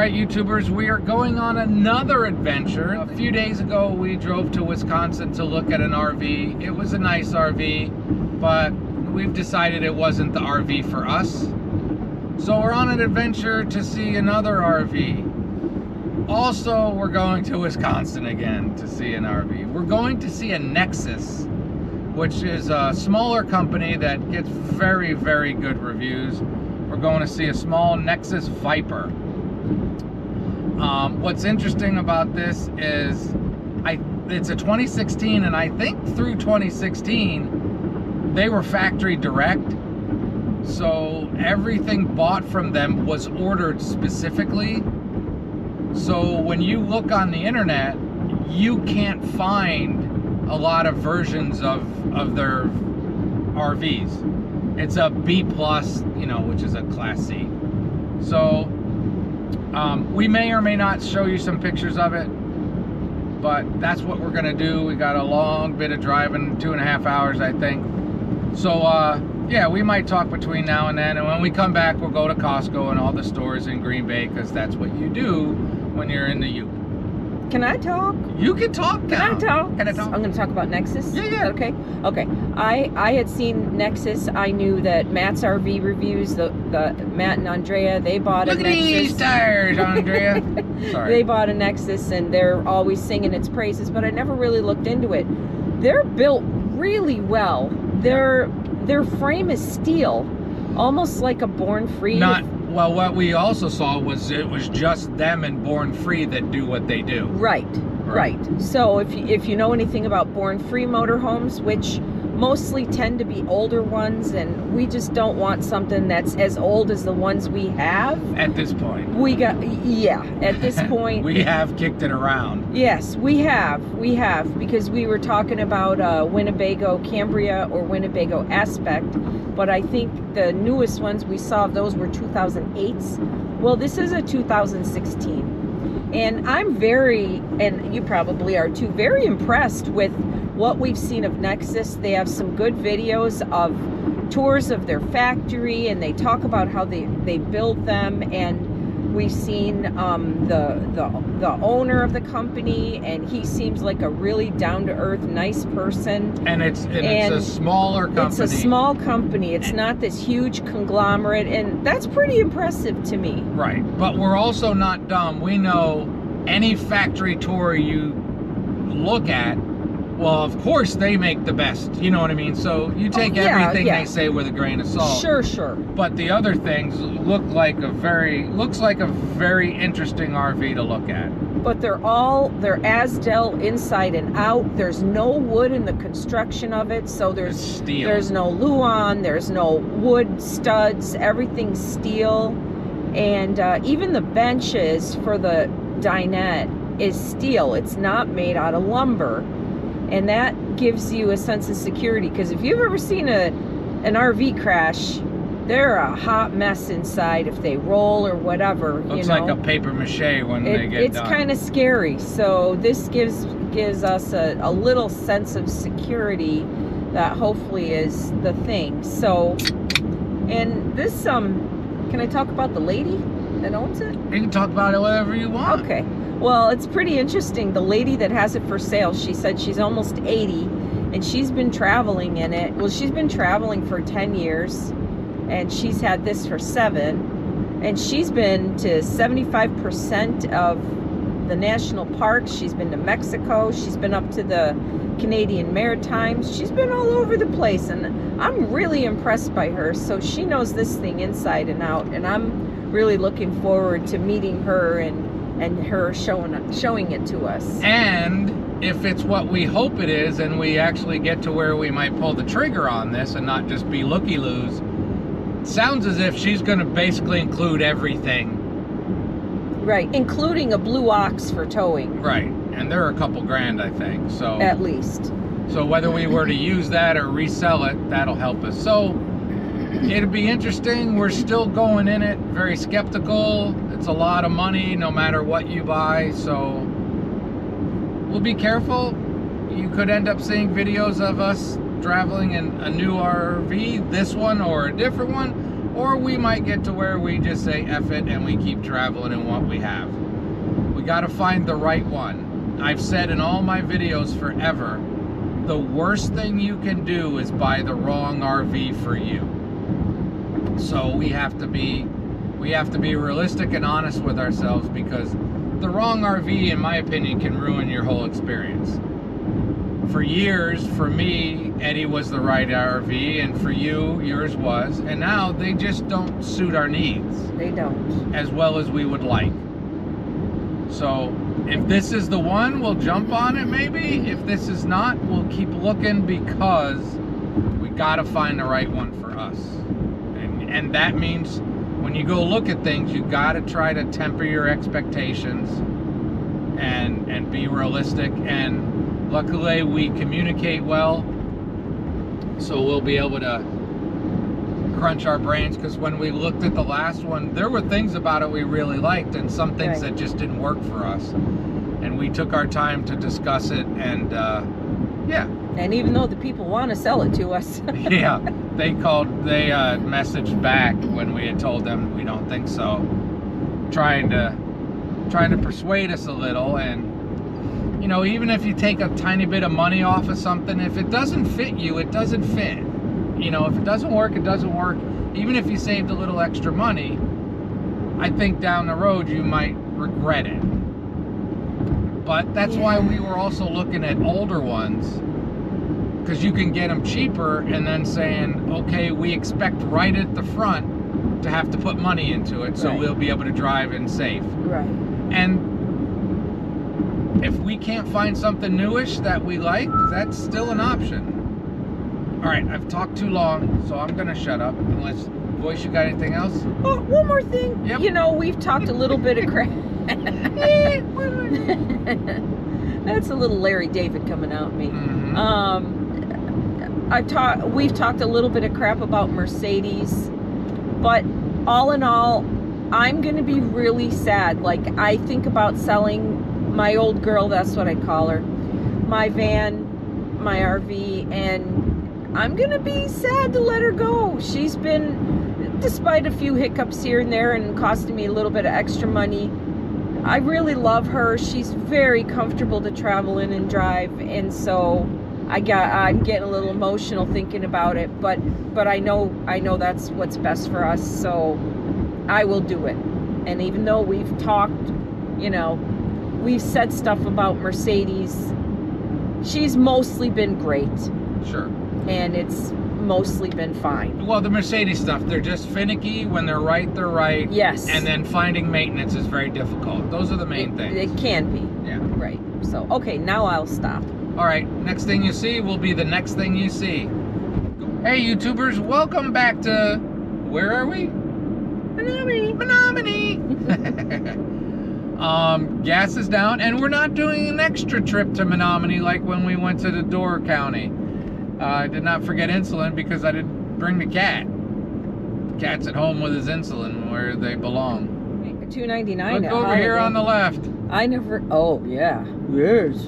right, YouTubers, we are going on another adventure. A few days ago, we drove to Wisconsin to look at an RV. It was a nice RV, but we've decided it wasn't the RV for us. So we're on an adventure to see another RV. Also, we're going to Wisconsin again to see an RV. We're going to see a Nexus, which is a smaller company that gets very, very good reviews. We're going to see a small Nexus Viper. What's interesting about this is it's a 2016, and I think through 2016 they were factory direct, so everything bought from them was ordered specifically. So when you look on the internet, you can't find a lot of versions of their RVs. It's a B+, which is a Class C. So we may or may not show you some pictures of it, but that's what we're gonna do. We got a long bit of driving, 2.5 hours, I think. So yeah, we might talk between now and then, and when we come back, we'll go to Costco and all the stores in Green Bay, because that's what you do when you're in the U. Can I talk? You can talk now. Can I talk? Can I talk? I'm going to talk about Nexus. Yeah. Okay. I had seen Nexus. I knew that Matt's RV reviews, the Matt and Andrea, they bought a Nexus. Look at these tires, Andrea. Sorry. They bought a Nexus, and they're always singing its praises, but I never really looked into it. They're built really well. Their frame is steel, almost like a Born Free. Well, what we also saw was it was just them and Born Free that do what they do. Right. So if you know anything about Born Free motorhomes, which mostly tend to be older ones, and we just don't want something that's as old as the ones we have. At this point. At this point. We have kicked it around. Yes, we have, because we were talking about Winnebago Cambria or Winnebago Aspect, but I think the newest ones we saw of those were 2008s. Well, this is a 2016. And I'm and you probably are too, very impressed with what we've seen of Nexus. They have some good videos of tours of their factory, and they talk about how they build them, and we've seen the owner of the company, and he seems like a really down-to-earth, nice person. And it's a smaller company. It's a small company. It's not this huge conglomerate, and that's pretty impressive to me. Right, but we're also not dumb. We know any factory tour you look at, well, of course they make the best, you know what I mean? So you take everything they say with a grain of salt. Sure. But the other things looks like a very interesting RV to look at. But they're Asdel inside and out. There's no wood in the construction of it, so there's steel. There's no Luan, there's no wood studs, everything's steel. And even the benches for the dinette is steel. It's not made out of lumber. And that gives you a sense of security, because if you've ever seen an RV crash, they're a hot mess inside if they roll or whatever. Looks like a paper mache when they get done. It's kind of scary. So this gives us a little sense of security that hopefully is the thing. So, and this, can I talk about the lady that owns it? You can talk about it whatever you want. Okay. Well, it's pretty interesting. The lady that has it for sale, she said she's almost 80, and she's been traveling in it. Well, she's been traveling for 10 years, and she's had this for 7. And she's been to 75% of the national parks. She's been to Mexico. She's been up to the Canadian Maritimes. She's been all over the place, and I'm really impressed by her. So she knows this thing inside and out, and I'm really looking forward to meeting her and her showing it to us. And if it's what we hope it is, and we actually get to where we might pull the trigger on this and not just be looky-loos, sounds as if she's going to basically include everything. Right, including a Blue Ox for towing. Right, and they're a couple grand, I think. So at least. So whether we were to use that or resell it, that'll help us. So it'll be interesting. We're still going in it, very skeptical. It's a lot of money no matter what you buy, so we'll be careful. You could end up seeing videos of us traveling in a new RV, this one or a different one, or we might get to where we just say F it and we keep traveling in what we have. We got to find the right one. I've said in all my videos forever, the worst thing you can do is buy the wrong RV for you. So we have to be realistic and honest with ourselves, because the wrong RV, in my opinion, can ruin your whole experience. For years, for me, Eddie was the right RV, and for you, yours was. And now they just don't suit our needs. They don't. As well as we would like. So if this is the one, we'll jump on it maybe. If this is not, we'll keep looking, because we gotta find the right one for us. And that means when you go look at things, you gotta try to temper your expectations and be realistic. And luckily we communicate well, so we'll be able to crunch our brains, because when we looked at the last one, there were things about it we really liked and some things that just didn't work for us, and we took our time to discuss it. And yeah, and even though the people want to sell it to us, yeah, they messaged back when we had told them we don't think so, trying to persuade us a little. And you know, even if you take a tiny bit of money off of something, if it doesn't fit you, it doesn't fit. You know, if it doesn't work, it doesn't work. Even if you saved a little extra money, I think down the road you might regret it. But that's why we were also looking at older ones, because you can get them cheaper, and then saying, okay, we expect right at the front to have to put money into it, so we'll be able to drive in safe. Right. And if we can't find something newish that we like, that's still an option. All right, I've talked too long, so I'm gonna shut up. Unless, Voice, you got anything else? Oh, one more thing. Yep. You know, we've talked a little bit of crap. That's a little Larry David coming out me. Mm-hmm. We've talked a little bit of crap about Mercedes, but all in all, I'm gonna be really sad. Like, I think about selling my old girl, that's what I call her, my van, my RV, and I'm gonna be sad to let her go. She's been, despite a few hiccups here and there and costing me a little bit of extra money, I really love her. She's very comfortable to travel in and drive, and so I'm getting a little emotional thinking about it, but I know that's what's best for us, so I will do it. And even though we've talked, you know, we've said stuff about Mercedes, she's mostly been great. Sure. And it's mostly been fine. Well, the Mercedes stuff, they're just finicky. When they're right, they're right. Yes. And then finding maintenance is very difficult. Those are the main things. It can be. Yeah. Right. So, okay, now I'll stop. All right, next thing you see will be the next thing you see. Hey, YouTubers, welcome back to, where are we? Menominee. Gas is down, and we're not doing an extra trip to Menominee like when we went to the Door County. I did not forget insulin because I didn't bring the cat. The cat's at home with his insulin where they belong. $2.99. Look over here on the left. I never. Oh yeah. Yes.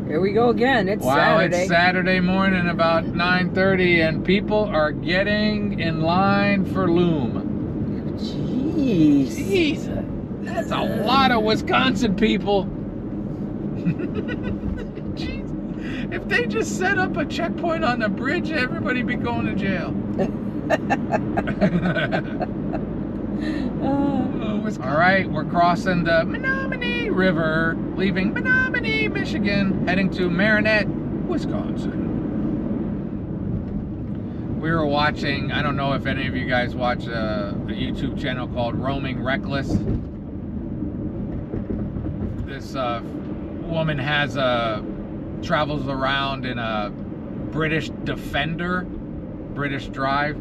Here we go again. It's Saturday. It's Saturday morning, about 9:30, and people are getting in line for Loom. Jeez. Jesus, that's a lot of Wisconsin people. Jeez. If they just set up a checkpoint on the bridge, everybody'd be going to jail. All right, we're crossing the Menominee River, leaving Menominee, Michigan, heading to Marinette, Wisconsin. We were watching, I don't know if any of you guys watch a YouTube channel called Roaming Reckless. This woman travels around in a British Defender, British Drive,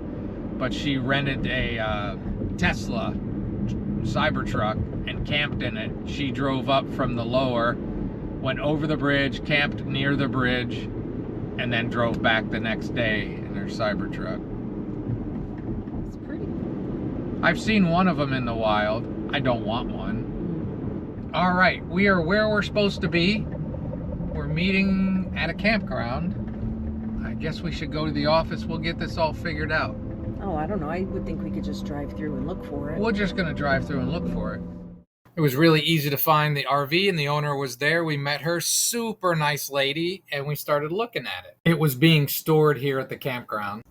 but she rented a Tesla Cybertruck and camped in it. She drove up from the lower, went over the bridge, camped near the bridge, and then drove back the next day in her Cybertruck. It's pretty. I've seen one of them in the wild. I don't want one. All right, we are where we're supposed to be. We're meeting at a campground. I guess we should go to the office. We'll get this all figured out. Oh, I don't know. I would think we could just drive through and look for it. We're just gonna drive through and look for it. It was really easy to find the RV, and the owner was there. We met her, super nice lady, and we started looking at it. It was being stored here at the campground.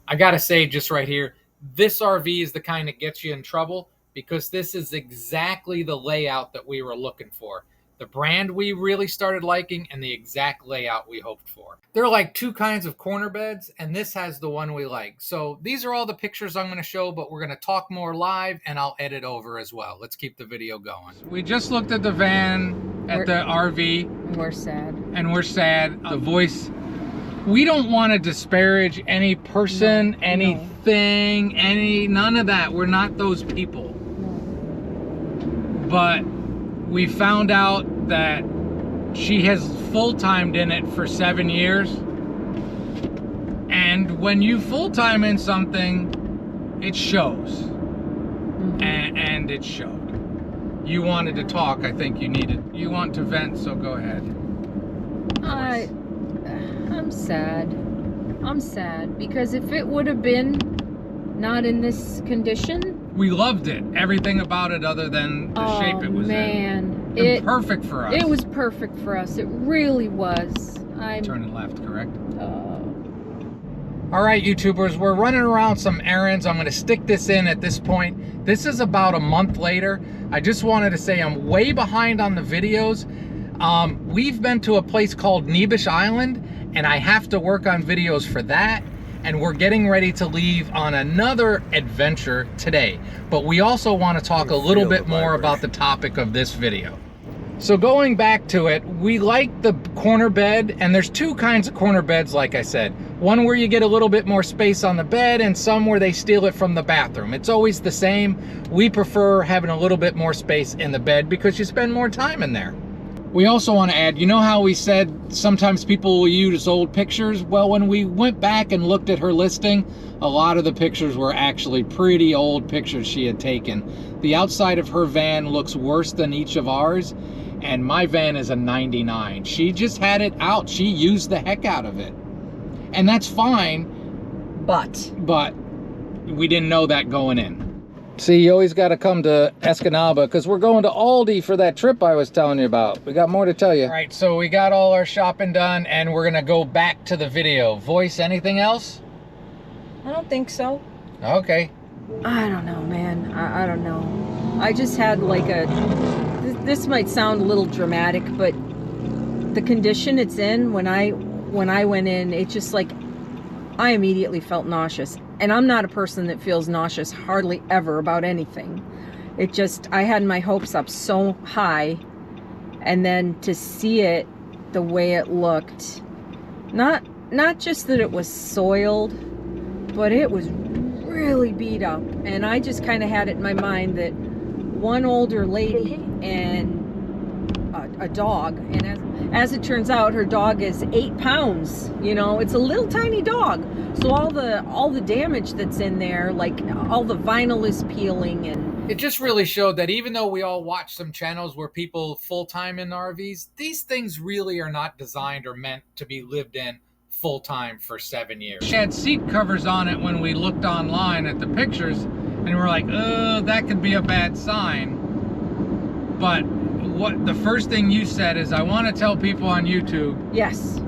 I gotta say, just right here, this RV is the kind that gets you in trouble because this is exactly the layout that we were looking for. The brand we really started liking and the exact layout we hoped for. There are like two kinds of corner beds, and this has the one we like. So these are all the pictures I'm going to show, but we're going to talk more live and I'll edit over as well. Let's keep the video going. We just looked at the van, at the RV. We're sad. And we're sad. The voice, we don't want to disparage any person, anything, none of that. We're not those people. No. But we found out that she has full-timed in it for 7 years. And when you full-time in something, it shows. And it showed. You wanted to talk. I think you want to vent, so go ahead. I'm sad. I'm sad because if it would have been not in this condition, we loved it. Everything about it other than the shape it was in. It was perfect for us. It was perfect for us. It really was. Turning left, correct? All right, YouTubers, we're running around some errands. I'm going to stick this in at this point. This is about a month later. I just wanted to say I'm way behind on the videos. We've been to a place called Neebish Island, and I have to work on videos for that. And we're getting ready to leave on another adventure today. But we also want to talk a little bit more about the topic of this video. So going back to it, we like the corner bed, and there's two kinds of corner beds, like I said. One where you get a little bit more space on the bed, and some where they steal it from the bathroom. It's always the same. We prefer having a little bit more space in the bed because you spend more time in there. We also want to add, you know how we said sometimes people will use old pictures? Well, when we went back and looked at her listing, a lot of the pictures were actually pretty old pictures she had taken. The outside of her van looks worse than each of ours, and my van is a 99. She just had it out. She used the heck out of it. And that's fine. But we didn't know that going in. See, you always got to come to Escanaba because we're going to Aldi for that trip I was telling you about. We got more to tell you. All right, so we got all our shopping done and we're going to go back to the video. Voice, anything else? I don't think so. Okay. I don't know, man. I don't know. I just had like this might sound a little dramatic, but the condition it's in when I went in, it just like, I immediately felt nauseous. And I'm not a person that feels nauseous hardly ever about anything. It just, I had my hopes up so high, and then to see it the way it looked, not just that it was soiled, but it was really beat up. And I just kind of had it in my mind that one older lady and a dog, and as it turns out, her dog is 8 pounds. You know, it's a little tiny dog. So all the damage that's in there, like all the vinyl is peeling, and it just really showed that even though we all watch some channels where people full-time in RVs, these things really are not designed or meant to be lived in full-time for 7 years. She had seat covers on it when we looked online at the pictures, and we're like, oh, that could be a bad sign. But what the first thing you said is, I want to tell people on YouTube, yes,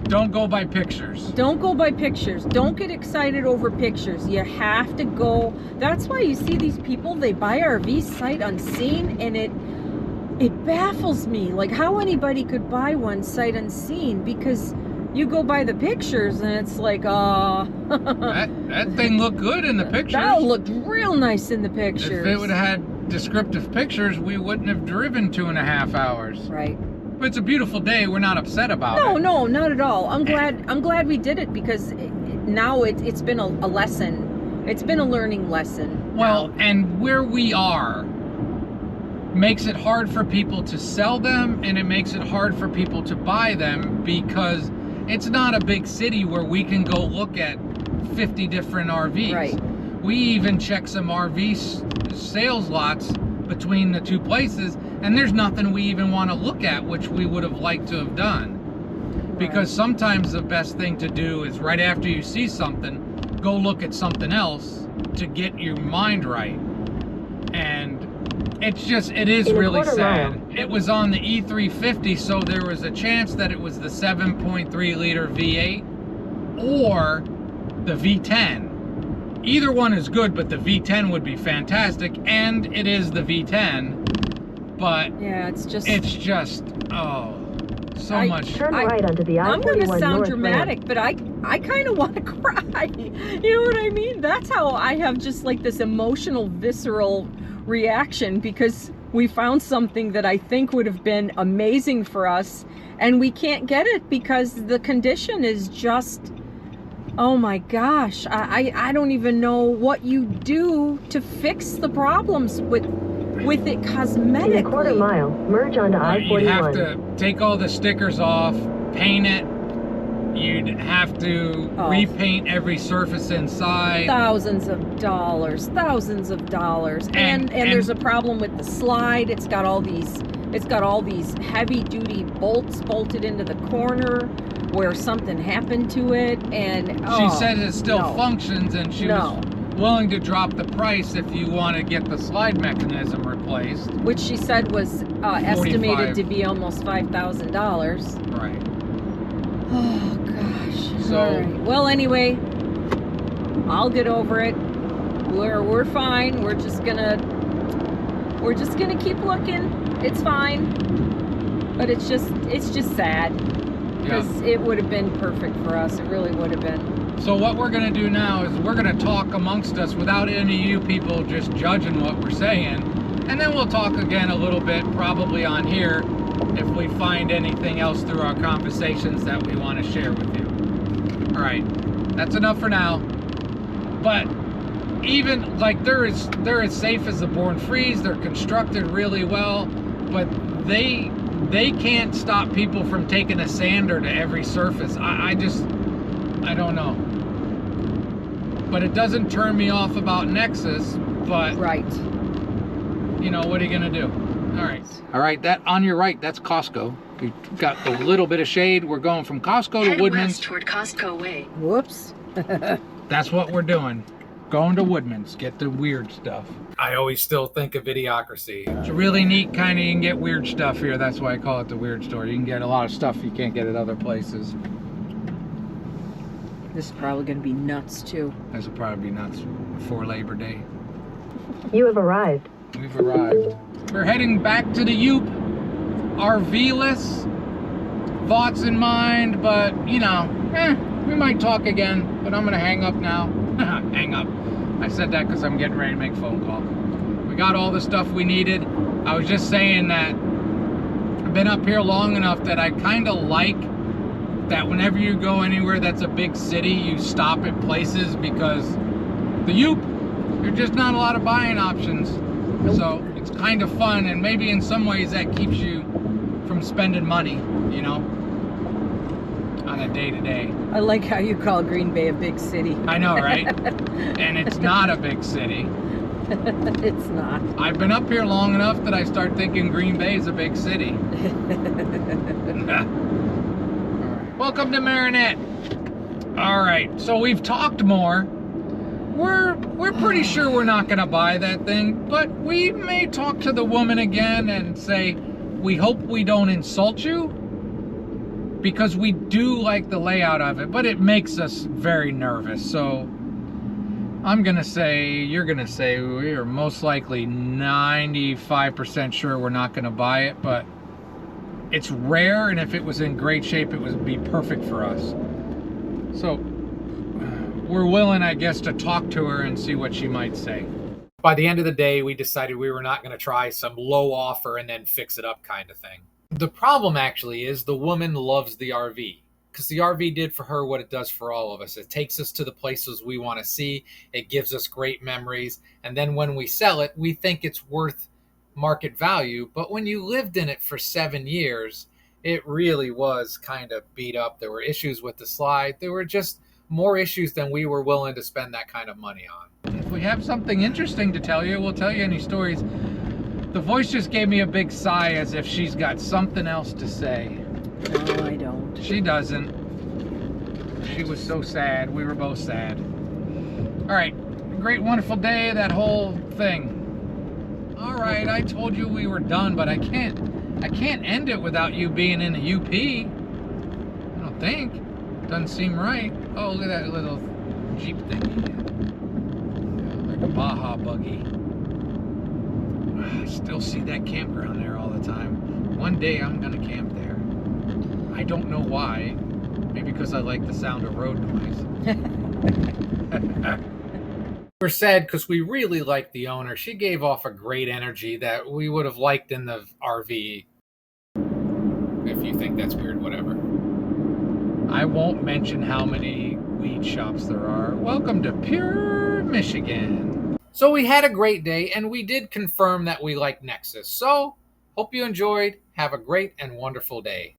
don't go by pictures. Don't go by pictures. Don't get excited over pictures. You have to go. That's why you see these people, they buy RVs sight unseen, and it baffles me. Like how anybody could buy one sight unseen, because you go by the pictures and it's like, that thing looked good in the pictures. That looked real nice in the pictures. If it would have had descriptive pictures, we wouldn't have driven 2.5 hours. Right. But it's a beautiful day. We're not upset about it. No, not at all. I'm glad we did it, because now it's been a lesson. It's been a learning lesson. Well, and where we are makes it hard for people to sell them, and it makes it hard for people to buy them, because it's not a big city where we can go look at 50 different RVs. Right. We even check some RV sales lots between the two places, and there's nothing we even want to look at, which we would have liked to have done. Because sometimes the best thing to do is right after you see something, go look at something else to get your mind right. And it is really sad. It was on the E350, so there was a chance that it was the 7.3 liter V8 or the V10. Either one is good, but the V10 would be fantastic, and it is the V10. But yeah, it's just so much. Turn right onto the I-41 I'm going to sound North dramatic, ramp. but I kind of want to cry. You know what I mean? That's how I have just like this emotional, visceral reaction, because we found something that I think would have been amazing for us, and we can't get it because the condition is just, oh my gosh. I don't even know what you do to fix the problems with it cosmetically. In a quarter mile, merge onto I-41. You'd have to take all the stickers off, paint it. You'd have to repaint every surface inside. Thousands of dollars. And there's a problem with the slide. It's got all these heavy duty bolts bolted into the corner where something happened to it, and she said it still functions, and she was willing to drop the price if you want to get the slide mechanism replaced, which she said was estimated to be almost $5,000. Right. Oh gosh. So all right. Well, anyway, I'll get over it. We're fine. We're just gonna keep looking. It's fine. But it's just sad, because it would have been perfect for us. It really would have been. So what we're going to do now is we're going to talk amongst us without any of you people just judging what we're saying. And then we'll talk again a little bit, probably on here, if we find anything else through our conversations that we want to share with you. All right, that's enough for now. But even, like, they're as safe as the Born Frees. They're constructed really well, but they can't stop people from taking a sander to every surface. I don't know. But it doesn't turn me off about Nexus, but right. You know, what are you gonna do? All right, that on your right, that's Costco. We've got a little bit of shade. We're going from Costco to Woodman's. West toward Costco Way. Whoops. That's what we're doing. Going to Woodman's, get the weird stuff. I always still think of Idiocracy. It's a really neat kind of, you can get weird stuff here. That's why I call it the weird store. You can get a lot of stuff you can't get at other places. This is probably going to be nuts too. This will probably be nuts before Labor Day. You have arrived. We've arrived. We're heading back to the Yoop. RV-less. Thoughts in mind, but you know, we might talk again. But I'm gonna hang up now. Hang up. I said that because I'm getting ready to make a phone call. We got all the stuff we needed. I was just saying that I've been up here long enough that I kind of like that whenever you go anywhere that's a big city, you stop at places, because the Yoop, there's just not a lot of buying options. Nope. So it's kind of fun, and maybe in some ways that keeps you from spending money, you know, on a day-to-day. I like how you call Green Bay a big city. I know, right? And it's not a big city. It's not. I've been up here long enough that I start thinking Green Bay is a big city. Welcome to Marinette. All right, so we've talked more. We're pretty sure we're not gonna buy that thing, but we may talk to the woman again and say, we hope we don't insult you, because we do like the layout of it, but it makes us very nervous. So I'm gonna say, you're gonna say, we are most likely 95% sure we're not gonna buy it, but it's rare, and if it was in great shape, it would be perfect for us. So we're willing, I guess, to talk to her and see what she might say. By the end of the day, we decided we were not going to try some low offer and then fix it up kind of thing. The problem actually is the woman loves the RV, because the RV did for her what it does for all of us. It takes us to the places we want to see. It gives us great memories. And then when we sell it, we think it's worth market value. But when you lived in it for 7 years, it really was kind of beat up. There were issues with the slide. There were just more issues than we were willing to spend that kind of money on. If we have something interesting to tell you, we'll tell you any stories. The voice just gave me a big sigh as if she's got something else to say. No, I don't. She doesn't. She was so sad. We were both sad. All right, great, wonderful day, that whole thing. All right, I told you we were done, but I can't end it without you being in a UP. I don't think. Doesn't seem right. Oh, look at that little Jeep thingy. Like a Baja buggy. I still see that campground there all the time. One day I'm gonna camp there. I don't know why. Maybe because I like the sound of road noise. We're sad because we really liked the owner. She gave off a great energy that we would have liked in the RV. If you think that's weird, whatever. I won't mention how many weed shops there are. Welcome to Pure Michigan. So we had a great day, and we did confirm that we like Nexus. So, hope you enjoyed. Have a great and wonderful day.